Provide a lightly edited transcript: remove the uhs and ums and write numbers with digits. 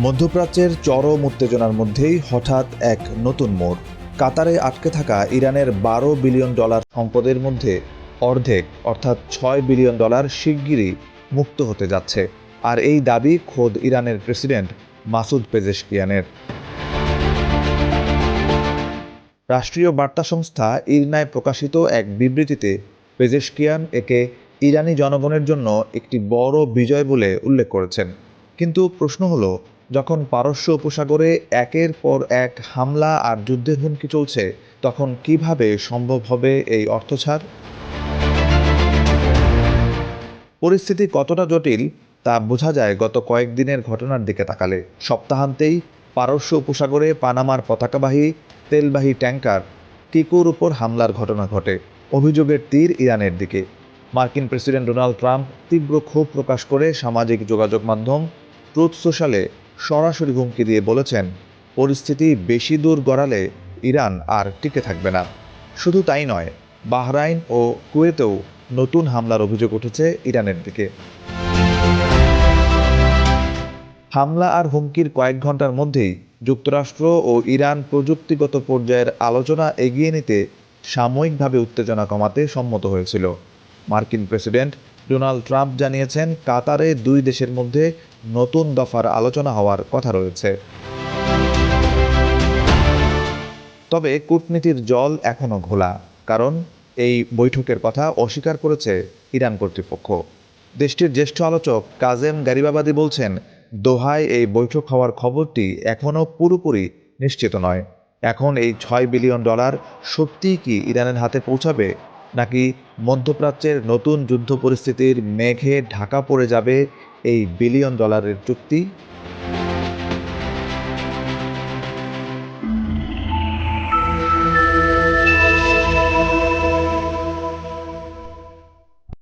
মধ্যপ্রাচ্যের চরম উত্তেজনার মধ্যেই হঠাৎ এক নতুন মোড়। কাতারে আটকে থাকা ইরানের $12 বিলিয়ন সম্পদের মধ্যে অর্ধেক অর্থাৎ $6 বিলিয়ন শিগগিরই মুক্ত হতে যাচ্ছে। আর এই দাবি খোদ ইরানের প্রেসিডেন্ট মাসুদ পেজেশকিয়ানের। রাষ্ট্রীয় বার্তা সংস্থা ইরনায় প্রকাশিত এক বিবৃতিতে পেজেশকিয়ান একে ইরানি জনগণের জন্য একটি বড় বিজয় বলে উল্লেখ করেছেন। কিন্তু প্রশ্ন হলো, যখন পারস্য উপসাগরে একের পর এক হামলা আর যুদ্ধের হুমকি চলছে, তখন কিভাবে সম্ভব হবে এই অর্থছাড়? পরিস্থিতি কতটা জটিল তা বোঝা যায় গত কয়েকদিনের ঘটনার দিকে তাকালে। সপ্তাহান্তেই পারস্য উপসাগরে পানামার পতাকাবাহী তেলবাহী ট্যাঙ্কার টিকোর উপর হামলার ঘটনা ঘটে। অভিযোগের তীর ইরানের দিকে। মার্কিন প্রেসিডেন্ট ডোনাল্ড ট্রাম্প তীব্র ক্ষোভ প্রকাশ করে সামাজিক যোগাযোগ মাধ্যম ট্রুথ সোশ্যালে সরাসরি হুমকি দিয়ে বলেছেন, পরিস্থিতি বেশি দূর গড়ালে ইরান আর টিকে থাকবে না। শুধু তাই নয়, বাহরাইন ও কুয়েতেও নতুন হামলার অভিযোগ উঠেছে ইরানের দিকে। হামলা আর হুমকির কয়েক ঘন্টার মধ্যেই যুক্তরাষ্ট্র ও ইরান প্রযুক্তিগত পর্যায়ের আলোচনা এগিয়ে নিতে সাময়িকভাবে উত্তেজনা কমাতে সম্মত হয়েছিল। মার্কিন প্রেসিডেন্ট ডোনাল্ড ট্রাম্প জানিয়েছেন, কাতারে দুই দেশের মধ্যে নতুন দফার আলোচনা হওয়ার কথা রয়েছে। তবে কূটনীতির জল এখনও ঘোলা, কারণ এই বৈঠকের কথা অস্বীকার করেছে ইরান কর্তৃপক্ষ। দেশটির জ্যেষ্ঠ আলোচক কাজেম গারিবাবাদি বলছেন, দোহায় এই বৈঠক হওয়ার খবরটি এখনও পুরোপুরি নিশ্চিত নয়। এখন এই $6 বিলিয়ন সত্যিই কি ইরানের হাতে পৌঁছাবে, নাকি মধ্যপ্রাচ্যের নতুন যুদ্ধ পরিস্থিতির মেঘে ঢাকা পড়ে যাবে এই $1 বিলিয়ন চুক্তি?